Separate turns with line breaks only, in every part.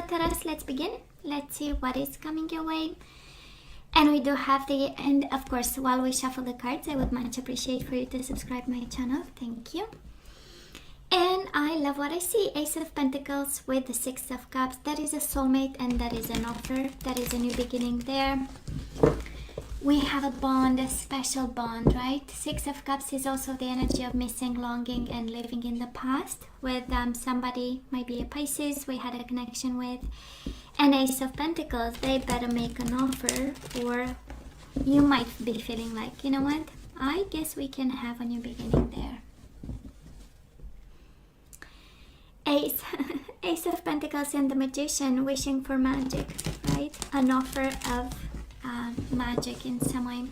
Taurus, let's begin. Let's see what is coming your way. And we do have and of course, while we shuffle the cards, I would much appreciate for you to subscribe my channel. Thank you. And I love what I see. Ace of Pentacles with the Six of Cups. That is a soulmate and that is an offer. That is a new beginning there. We have a bond, a special bond, right? Six of Cups is also the energy of missing, longing, and living in the past with somebody, might be a Pisces we had a connection with. And Ace of Pentacles, they better make an offer, or you might be feeling like, you know what? I guess we can have a new beginning there. Ace of Pentacles and the Magician, wishing for magic, right? An offer of magic in some way.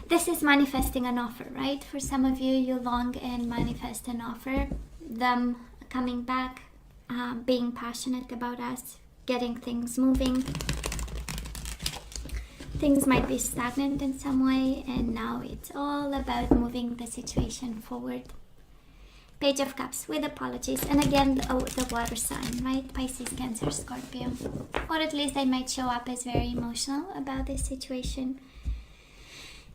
This is manifesting an offer, right? For some of you, you long and manifest an offer, them coming back, being passionate about us, getting things moving. Things might be stagnant in some way, and now it's all about moving the situation forward. Page of Cups with apologies, and again, the water sign, right? Pisces, Cancer, Scorpio. Or at least they might show up as very emotional about this situation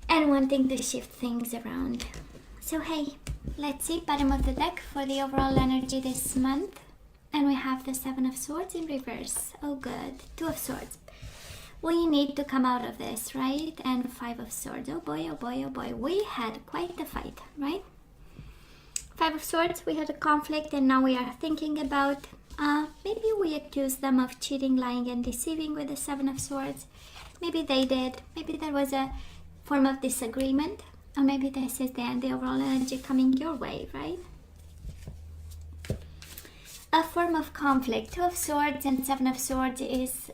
and wanting to shift things around. So hey, let's see, bottom of the deck for the overall energy this month. And we have the Seven of Swords in reverse. Oh good. Two of Swords. We need to come out of this, right? And Five of Swords. Oh boy, oh boy, oh boy. We had quite the fight, right? Five of Swords, we had a conflict, and now we are thinking about maybe we accused them of cheating, lying, and deceiving with the Seven of Swords. Maybe they did. Maybe there was a form of disagreement, or maybe this is the overall energy coming your way, right? A form of conflict. Two of Swords and Seven of Swords is,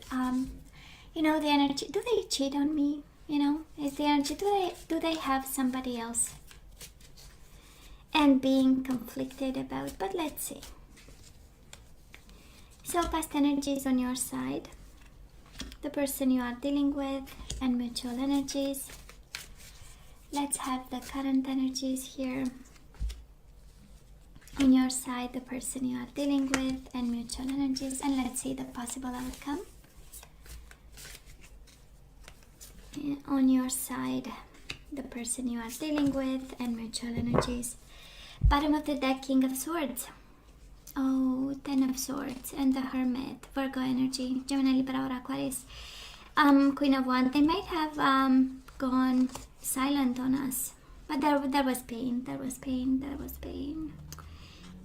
you know, the energy. Do they cheat on me? You know, is the energy. Do they have somebody else? And being conflicted about, but let's see. So past energies on your side, the person you are dealing with, and mutual energies. Let's have the current energies here. On your side, the person you are dealing with, and mutual energies, and let's see the possible outcome. And on your side, the person you are dealing with, and mutual energies. Bottom of the deck, King of Swords. Oh, Ten of Swords and the Hermit. Virgo energy. Gemini, Libra, or Aquarius. Queen of Wands. They might have gone silent on us. But there was pain. There was pain. There was pain.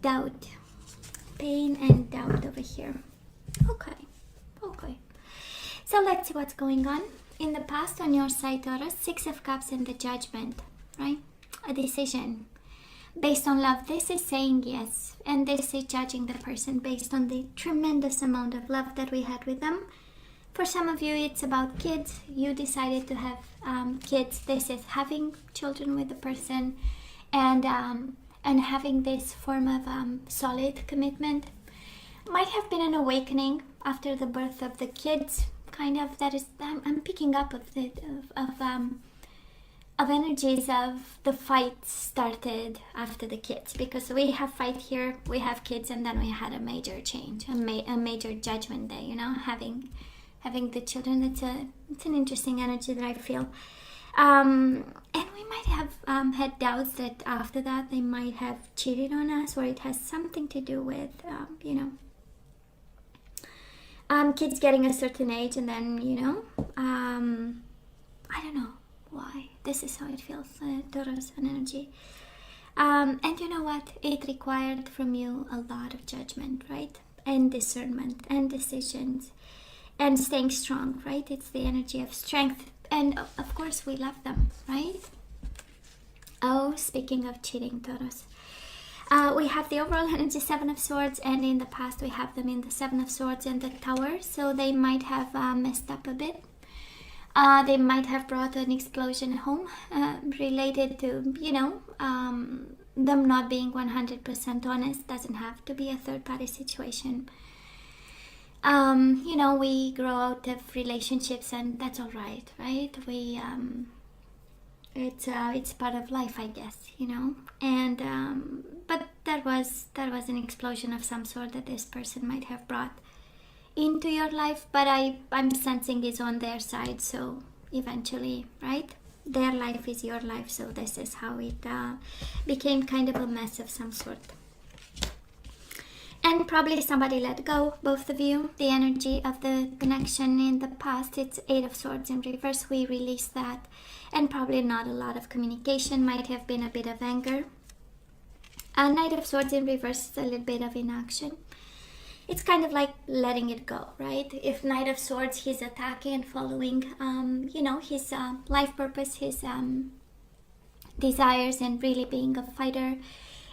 Doubt. Pain and doubt over here. Okay. Okay. So let's see what's going on. In the past, on your side, Taurus, Six of Cups and the Judgment. Right? A decision. Based on love, this is saying yes, and this is judging the person based on the tremendous amount of love that we had with them. For some of you, it's about kids. You decided to have kids. This is having children with the person, and having this form of solid commitment. Might have been an awakening after the birth of the kids. Kind of that is. I'm picking up of energies of the fight started after the kids, because we have fight here, we have kids, and then we had a major change, a major judgment day, you know, having the children. It's an interesting energy that I feel, and we might have had doubts that after that they might have cheated on us, or it has something to do with you know, kids getting a certain age, and then, you know, I don't know why. This is how it feels, Taurus energy. And you know what? It required from you a lot of judgment, right? And discernment and decisions and staying strong, right? It's the energy of strength. And of course, we love them, right? Oh, speaking of cheating, Taurus. We have the overall energy, Seven of Swords, and in the past we have them in the Seven of Swords and the Tower. So they might have messed up a bit. They might have brought an explosion home related to, you know, them not being 100% honest. Doesn't have to be a third-party situation. You know, we grow out of relationships, and that's all right, right? We it's part of life, I guess, you know. And but that was an explosion of some sort that this person might have brought into your life, but I'm sensing it's on their side. So eventually, right? Their life is your life. So this is how it became kind of a mess of some sort. And probably somebody let go, both of you. The energy of the connection in the past, it's 8 of Swords in reverse. We released that. And probably not a lot of communication. Might have been a bit of anger. Knight of Swords in reverse is a little bit of inaction. It's kind of like letting it go, right? If Knight of Swords, he's attacking and following, his life purpose, his desires, and really being a fighter.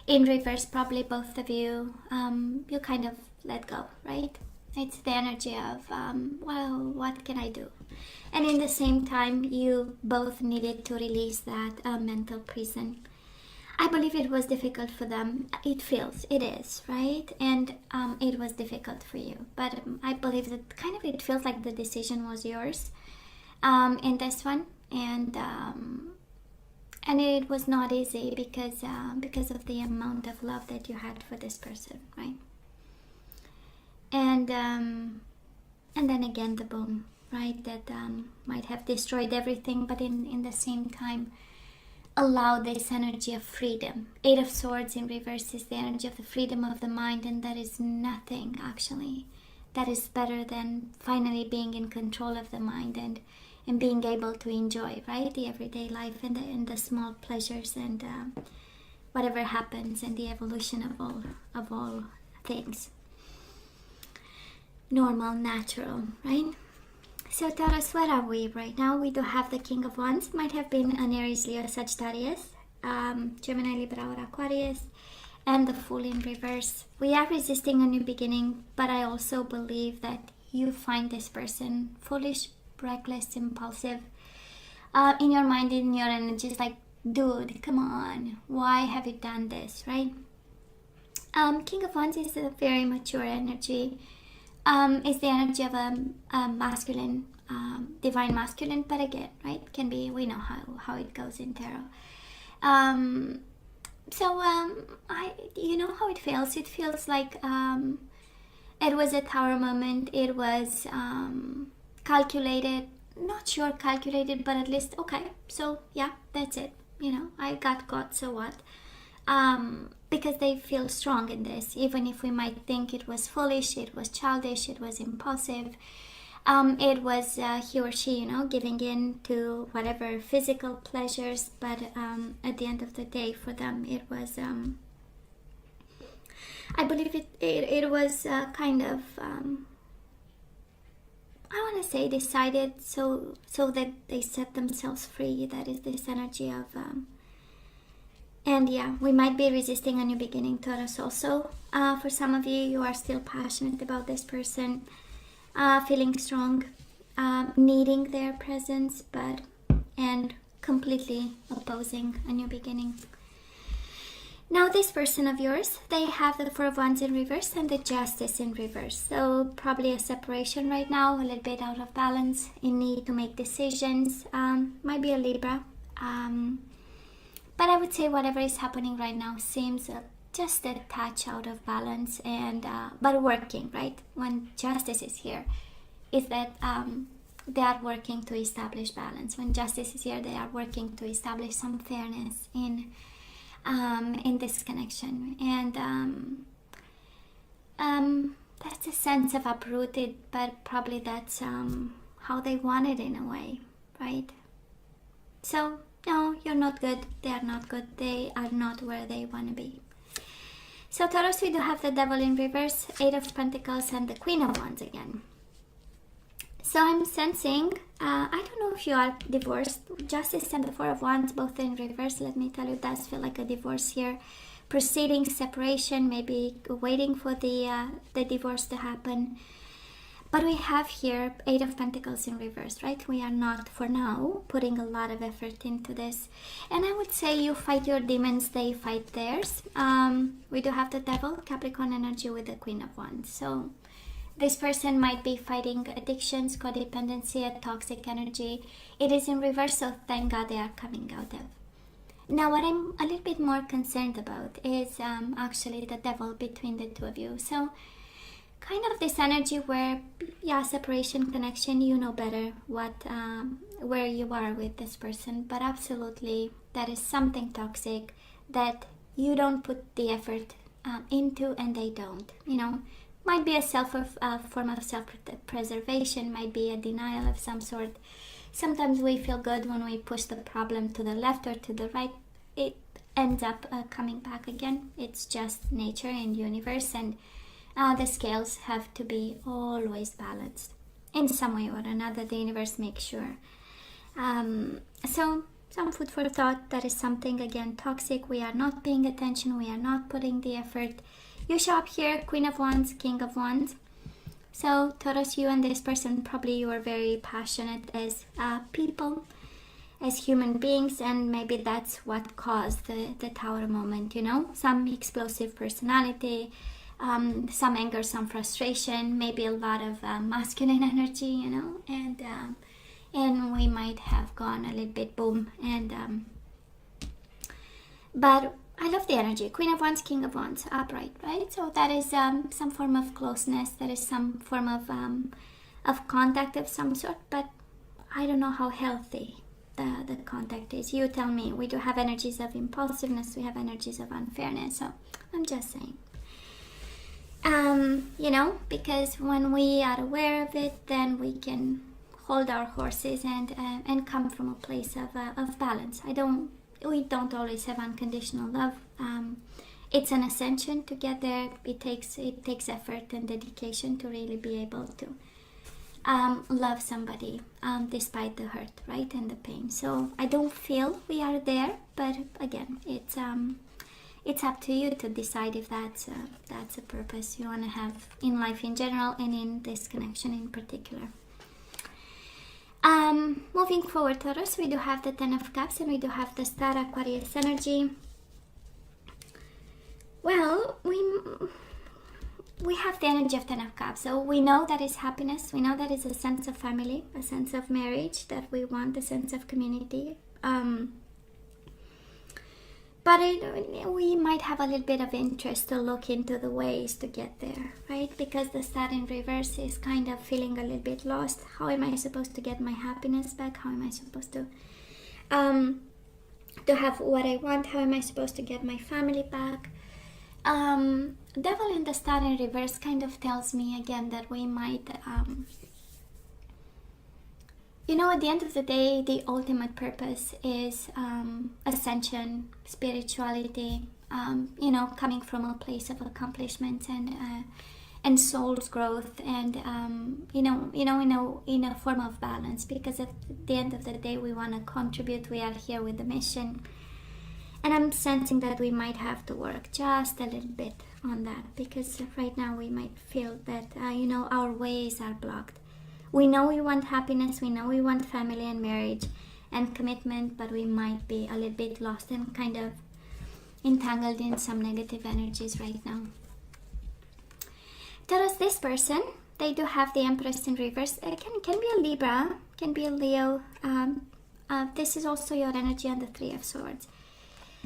In reverse, probably both of you, you kind of let go, right? It's the energy of, well, what can I do? And in the same time, you both needed to release that mental prison. I believe it was difficult for them. It is, right? And it was difficult for you. But I believe that kind of it feels like the decision was yours in this one. And it was not easy because of the amount of love that you had for this person, right? And then again the boom, right? That might have destroyed everything, but in the same time allow this energy of freedom. 8 of Swords in reverse is the energy of the freedom of the mind, and there is nothing actually that is better than finally being in control of the mind and being able to enjoy, right, the everyday life and the small pleasures and whatever happens and the evolution of all things. Normal, natural, right? So Taurus, where are we right now? We do have the King of Wands. Might have been an Aries, Leo, Sagittarius, Gemini, Libra, or Aquarius, and the Fool in reverse. We are resisting a new beginning, but I also believe that you find this person foolish, reckless, impulsive. In your mind, in your energy, it's like, dude, come on, why have you done this, right? King of Wands is a very mature energy. It's the energy of a masculine, divine masculine, but again, right, can be, we know how it goes in tarot. You know how it feels. It feels like it was a Tower moment. It was calculated, not sure calculated, but at least, okay, so yeah, that's it, I got caught, so what? Because they feel strong in this, even if we might think it was foolish, it was childish, it was impulsive, it was he or she, giving in to whatever physical pleasures, but at the end of the day, for them, it was, I believe it was kind of, I want to say decided so that they set themselves free. That is this energy of, and yeah, we might be resisting a new beginning, Taurus, also. For some of you, you are still passionate about this person, feeling strong, needing their presence, and completely opposing a new beginning. Now this person of yours, they have the Four of Wands in reverse and the Justice in reverse. So probably a separation right now, a little bit out of balance, in need to make decisions. Might be a Libra. But I would say whatever is happening right now seems just a touch out of balance, and but working, right? When Justice is here, is that they are working to establish balance. When Justice is here, they are working to establish some fairness in this connection, and that's a sense of uprooted, but probably that's how they want it in a way, right? So no, you're not good, they are not good, they are not where they want to be. So Taurus, we do have the Devil in reverse, 8 of Pentacles, and the Queen of Wands again. So I'm sensing, I don't know if you are divorced. Justice and the Four of Wands, both in reverse. Let me tell you, it does feel like a divorce here. Proceeding, separation, maybe waiting for the divorce to happen. But we have here 8 of Pentacles in reverse, right? We are not, for now, putting a lot of effort into this. And I would say you fight your demons, they fight theirs. We do have the Devil, Capricorn energy with the Queen of Wands. So this person might be fighting addictions, codependency, a toxic energy. It is in reverse, so thank God they are coming out of. Now, what I'm a little bit more concerned about is actually the Devil between the two of you. So kind of this energy where, yeah, separation, connection, you know better what where you are with this person, but absolutely that is something toxic that you don't put the effort into, and they don't, you know. Might be a form of self-preservation, might be a denial of some sort. Sometimes we feel good when we push the problem to the left or to the right. It ends up coming back again. It's just nature and universe, and the scales have to be always balanced in some way or another. The universe makes sure. So some food for thought. That is something, again, toxic. We are not paying attention. We are not putting the effort. You show up here, Queen of Wands, King of Wands. So Taurus, you and this person, probably you are very passionate as people, as human beings, and maybe that's what caused the Tower moment, you know. Some explosive personality, some anger, some frustration, maybe a lot of masculine energy, you know, and we might have gone a little bit boom. And but I love the energy. Queen of Wands, King of Wands, upright, right? So that is some form of closeness. That is some form of contact of some sort. But I don't know how healthy the contact is. You tell me. We do have energies of impulsiveness. We have energies of unfairness. So I'm just saying. You know, because when we are aware of it, then we can hold our horses and come from a place of balance. We don't always have unconditional love. It's an ascension to get there. It takes effort and dedication to really be able to love somebody despite the hurt, right, and the pain. So I don't feel we are there, but again, it's up to you to decide if that's a purpose you want to have in life in general and in this connection in particular. Moving forward, Taurus, we do have the Ten of Cups and we do have the Star Aquarius energy. Well, we have the energy of Ten of Cups, so we know that is happiness. We know that is a sense of family, a sense of marriage that we want, a sense of community. But we might have a little bit of interest to look into the ways to get there, right? Because the Star in reverse is kind of feeling a little bit lost. How am I supposed to get my happiness back? How am I supposed to have what I want? How am I supposed to get my family back? Devil in the Star in reverse kind of tells me again that we might... you know, at the end of the day, the ultimate purpose is ascension, spirituality, you know, coming from a place of accomplishment and soul's growth, and you know, in a form of balance. Because at the end of the day, we want to contribute. We are here with the mission, and I'm sensing that we might have to work just a little bit on that, because right now we might feel that you know, our ways are blocked. We know we want happiness, we know we want family and marriage and commitment, but we might be a little bit lost and kind of entangled in some negative energies right now. Taurus, this person, they do have the Empress in reverse. It can be a Libra, can be a Leo. This is also your energy on the Three of Swords.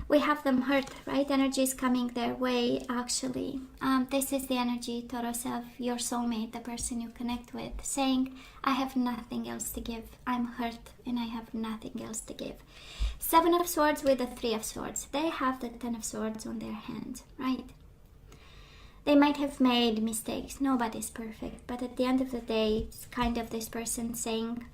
We have them hurt, right? Energy is coming their way, actually. This is the energy, Taurus, of your soulmate, the person you connect with, saying, I have nothing else to give. I'm hurt and I have nothing else to give. Seven of Swords with the Three of Swords. They have the Ten of Swords on their hands, right? They might have made mistakes. Nobody's perfect. But at the end of the day, it's kind of this person saying,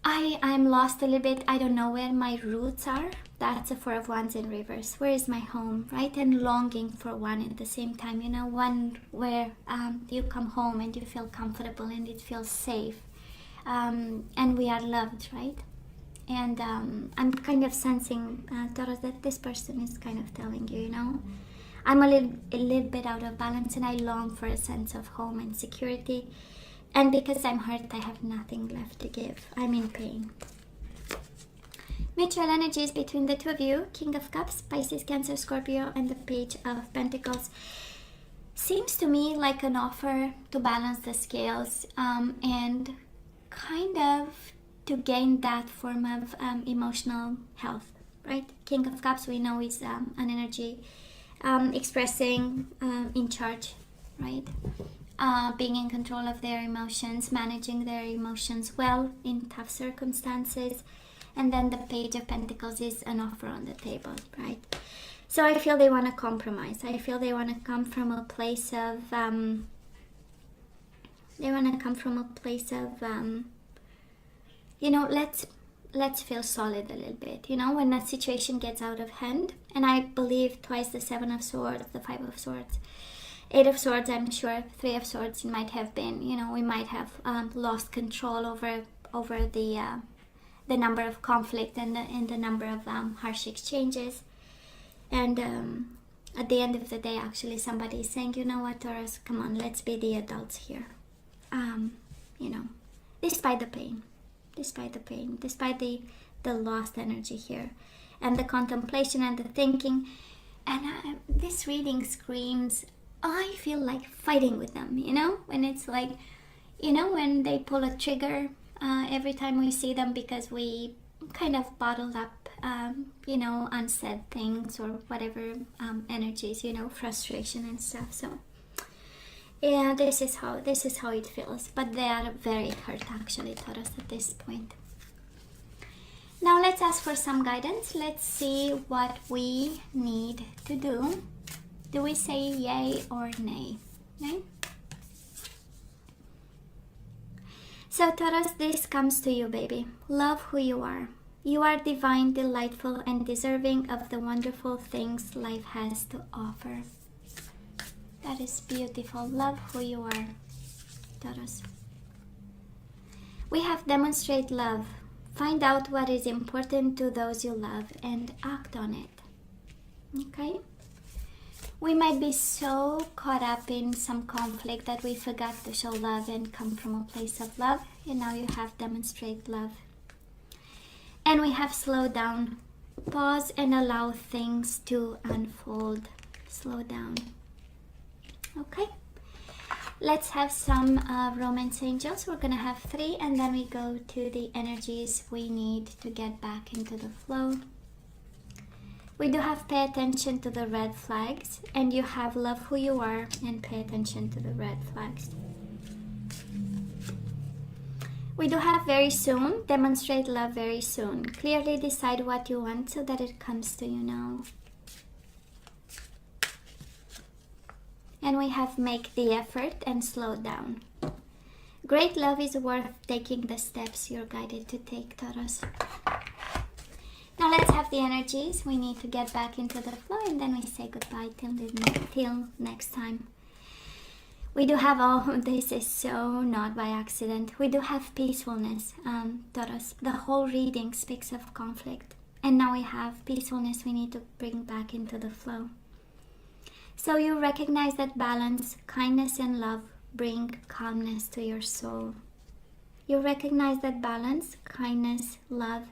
I'm lost a little bit. I don't know where my roots are. That's a Four of Wands in reverse. Where is my home, right? And longing for one at the same time. You know, one where you come home and you feel comfortable and it feels safe. And we are loved, right? And I'm kind of sensing, Taurus, that this person is kind of telling you, you know, I'm a little bit out of balance and I long for a sense of home and security. And because I'm hurt, I have nothing left to give. I'm in pain. Mutual energies between the two of you. King of Cups, Pisces, Cancer, Scorpio, and the Page of Pentacles. Seems to me like an offer to balance the scales and kind of to gain that form of emotional health, right? King of Cups, we know, is an energy expressing, in charge, right? Being in control of their emotions, managing their emotions well in tough circumstances. And then the Page of Pentacles is an offer on the table, right? So I feel they want to compromise. I feel they want to come from a place of, you know, let's feel solid a little bit, you know, when that situation gets out of hand. And I believe twice the Seven of Swords, the Five of Swords, Eight of Swords, I'm sure, Three of Swords might have been, you know, we might have lost control over the number of conflict and the number of harsh exchanges. And at the end of the day, actually, somebody is saying, you know what, Taurus, come on, let's be the adults here. You know, despite the pain, despite the lost energy here, and the contemplation and the thinking. And this reading screams, I feel like fighting with them, you know, when it's like, you know, when they pull a trigger every time we see them because we kind of bottled up, you know, unsaid things or whatever energies, you know, frustration and stuff. So yeah, this is how it feels. But they are very hurt, actually, Taurus, at this point. Now let's ask for some guidance. Let's see what we need to do. Do we say yay or nay? Nay? So Taurus, this comes to you, baby. Love who you are. You are divine, delightful, and deserving of the wonderful things life has to offer. That is beautiful. Love who you are, Taurus. We have demonstrate love. Find out what is important to those you love and act on it. Okay? We might be so caught up in some conflict that we forgot to show love and come from a place of love. And now you have demonstrate love. And we have slow down. Pause and allow things to unfold. Slow down. Okay? Let's have some romance angels. We're going to have 3, and then we go to the energies we need to get back into the flow. We do have pay attention to the red flags, and you have love who you are and pay attention to the red flags. We do have very soon, demonstrate love very soon. Clearly decide what you want so that it comes to you now. And we have make the effort and slow down. Great love is worth taking the steps you're guided to take, Taurus. Now let's have the energies. We need to get back into the flow, and then we say goodbye till next time. We do have this is so not by accident. We do have peacefulness, Taurus. The whole reading speaks of conflict. And now we have peacefulness we need to bring back into the flow. So you recognize that balance, kindness, and love bring calmness to your soul. You recognize that balance, kindness, love,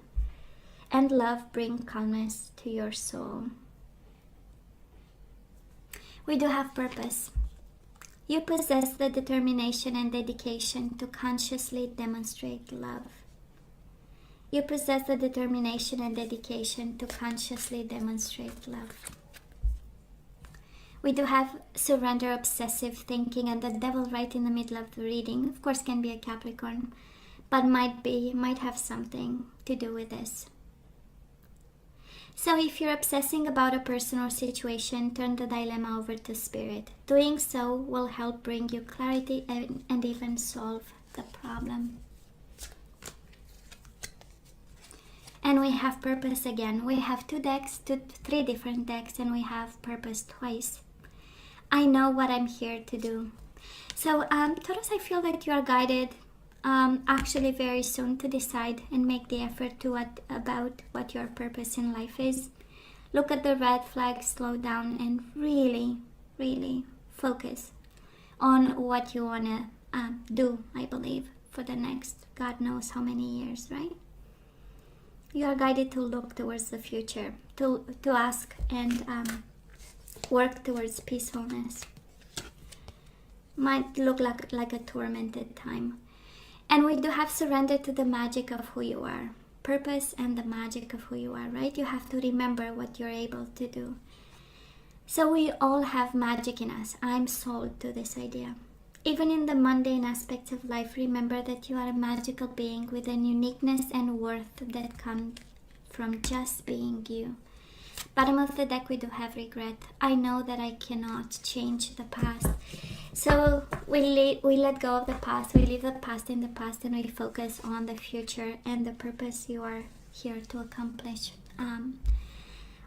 and love bring calmness to your soul. We do have purpose. You possess the determination and dedication to consciously demonstrate love. You possess the determination and dedication to consciously demonstrate love. We do have surrender, obsessive thinking, and the devil right in the middle of the reading. Of course, can be a Capricorn, but might have something to do with this. So if you're obsessing about a person or situation, turn the dilemma over to Spirit. Doing so will help bring you clarity and even solve the problem. And we have purpose again. We have 2 decks, 3 different decks, and we have purpose twice. I know what I'm here to do. So, Taurus, I feel that you are guided actually very soon to decide and make the effort to about what your purpose in life is. Look at the red flag, slow down, and really, really focus on what you want to do, I believe, for the next God knows how many years, right? You are guided to look towards the future, to ask and work towards peacefulness. Might look like a tormented time. And we do have surrender to the magic of who you are. Purpose and the magic of who you are, right? You have to remember what you're able to do. So we all have magic in us. I'm sold to this idea. Even in the mundane aspects of life, remember that you are a magical being with an uniqueness and worth that come from just being you. Bottom of the deck, we do have regret. I know that I cannot change the past. So we let go of the past, we leave the past in the past, and we focus on the future and the purpose you are here to accomplish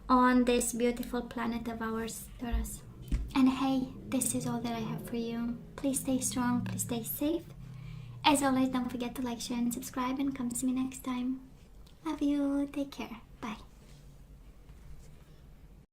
on this beautiful planet of ours, Taurus. And hey, this is all that I have for you. Please stay strong, please stay safe. As always, don't forget to like, share, and subscribe, and come see me next time. Love you, take care, bye.